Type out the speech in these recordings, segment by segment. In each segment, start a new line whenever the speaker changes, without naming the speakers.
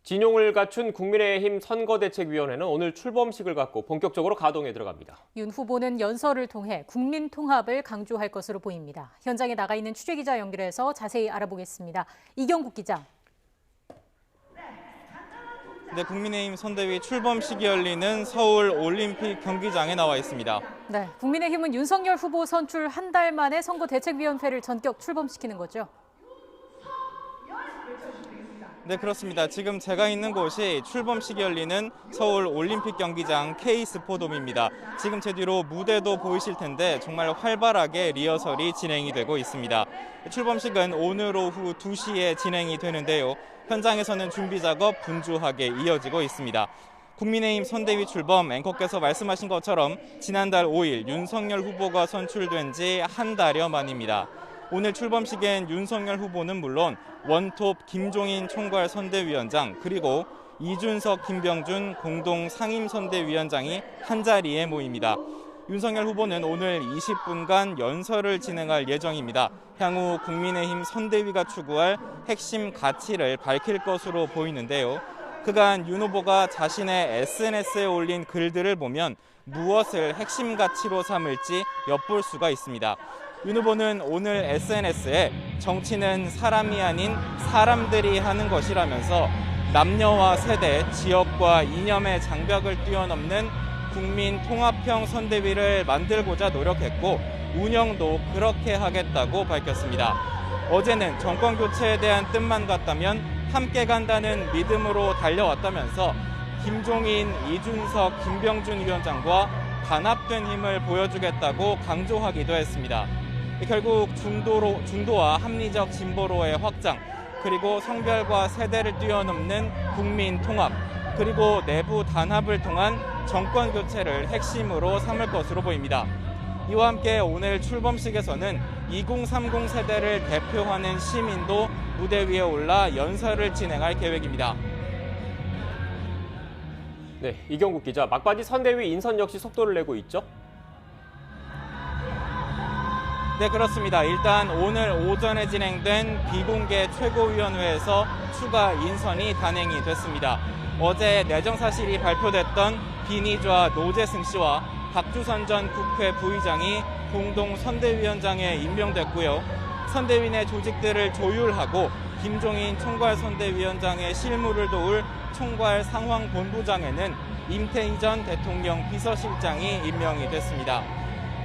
진용을 갖춘 국민의힘 선거대책위원회는 오늘 출범식을 갖고 본격적으로 가동에 들어갑니다.
윤 후보는 연설을 통해 국민 통합을 강조할 것으로 보입니다. 현장에 나가 있는 취재기자 연결해서 자세히 알아보겠습니다. 이경국 기자.
네, 국민의힘 선대위 출범식이 열리는 서울 올림픽 경기장에 나와 있습니다.
네, 국민의힘은 윤석열 후보 선출 한 달 만에 선거대책위원회를 전격 출범시키는 거죠?
네, 그렇습니다. 지금 제가 있는 곳이 출범식이 열리는 서울 올림픽 경기장 K스포돔입니다. 지금 제 뒤로 무대도 보이실 텐데 정말 활발하게 리허설이 진행이 되고 있습니다. 출범식은 오늘 오후 2시에 진행이 되는데요. 현장에서는 준비 작업 분주하게 이어지고 있습니다. 국민의힘 선대위 출범 앵커께서 말씀하신 것처럼 지난달 5일 윤석열 후보가 선출된 지 한 달여 만입니다. 오늘 출범식엔 윤석열 후보는 물론 원톱 김종인 총괄 선대위원장 그리고 이준석, 김병준 공동 상임선대위원장이 한자리에 모입니다. 윤석열 후보는 오늘 20분간 연설을 진행할 예정입니다. 향후 국민의힘 선대위가 추구할 핵심 가치를 밝힐 것으로 보이는데요. 그간 윤 후보가 자신의 SNS에 올린 글들을 보면 무엇을 핵심 가치로 삼을지 엿볼 수가 있습니다. 윤 후보는 오늘 SNS에 정치는 사람이 아닌 사람들이 하는 것이라면서 남녀와 세대, 지역과 이념의 장벽을 뛰어넘는 국민 통합형 선대위를 만들고자 노력했고 운영도 그렇게 하겠다고 밝혔습니다. 어제는 정권 교체에 대한 뜻만 같다면 함께 간다는 믿음으로 달려왔다면서 김종인, 이준석, 김병준 위원장과 단합된 힘을 보여주겠다고 강조하기도 했습니다. 결국 중도와 합리적 진보로의 확장, 그리고 성별과 세대를 뛰어넘는 국민 통합, 그리고 내부 단합을 통한 정권 교체를 핵심으로 삼을 것으로 보입니다. 이와 함께 오늘 출범식에서는 2030 세대를 대표하는 시민도 무대 위에 올라 연설을 진행할 계획입니다.
네, 이경국 기자. 막바지 선대위 인선 역시 속도를 내고 있죠?
네, 그렇습니다. 일단 오늘 오전에 진행된 비공개 최고위원회에서 추가 인선이 단행이 됐습니다. 어제 내정사실이 발표됐던 비니좌 노재승 씨와 박주선 전 국회 부의장이 공동 선대위원장에 임명됐고요. 선대위 내 조직들을 조율하고 김종인 총괄 선대위원장의 실무를 도울 총괄 상황본부장에는 임태희 전 대통령 비서실장이 임명이 됐습니다.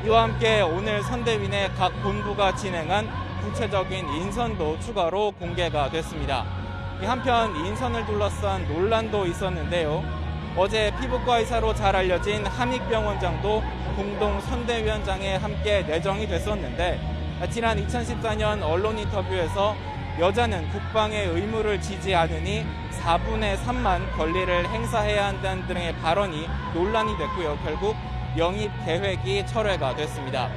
이와 함께 오늘 선대위 내 각 본부가 진행한 구체적인 인선도 추가로 공개가 됐습니다. 한편 인선을 둘러싼 논란도 있었는데요. 어제 피부과 의사로 잘 알려진 한익병원장도 공동 선대위원장에 함께 내정이 됐었는데 지난 2014년 언론 인터뷰에서 여자는 국방의 의무를 지지 않으니 4분의 3만 권리를 행사해야 한다는 등의 발언이 논란이 됐고요. 결국 영입 계획이 철회가 됐습니다.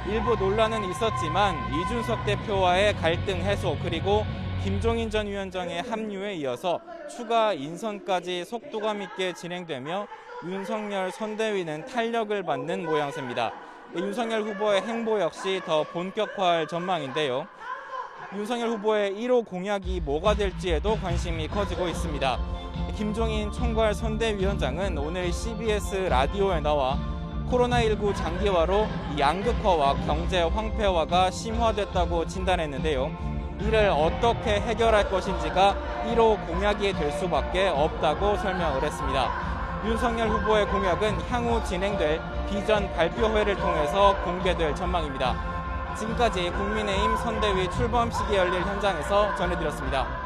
일부 논란은 있었지만 이준석 대표와의 갈등 해소 그리고 김종인 전 위원장의 합류에 이어서 추가 인선까지 속도감 있게 진행되며 윤석열 선대위는 탄력을 받는 모양새입니다. 윤석열 후보의 행보 역시 더 본격화할 전망인데요. 윤석열 후보의 1호 공약이 뭐가 될지에도 관심이 커지고 있습니다. 김종인 총괄 선대위원장은 오늘 CBS 라디오에 나와 코로나19 장기화로 양극화와 경제 황폐화가 심화됐다고 진단했는데요. 이를 어떻게 해결할 것인지가 1호 공약이 될 수밖에 없다고 설명을 했습니다. 윤석열 후보의 공약은 향후 진행될 비전 발표회를 통해서 공개될 전망입니다. 지금까지 국민의힘 선대위 출범식이 열릴 현장에서 전해드렸습니다.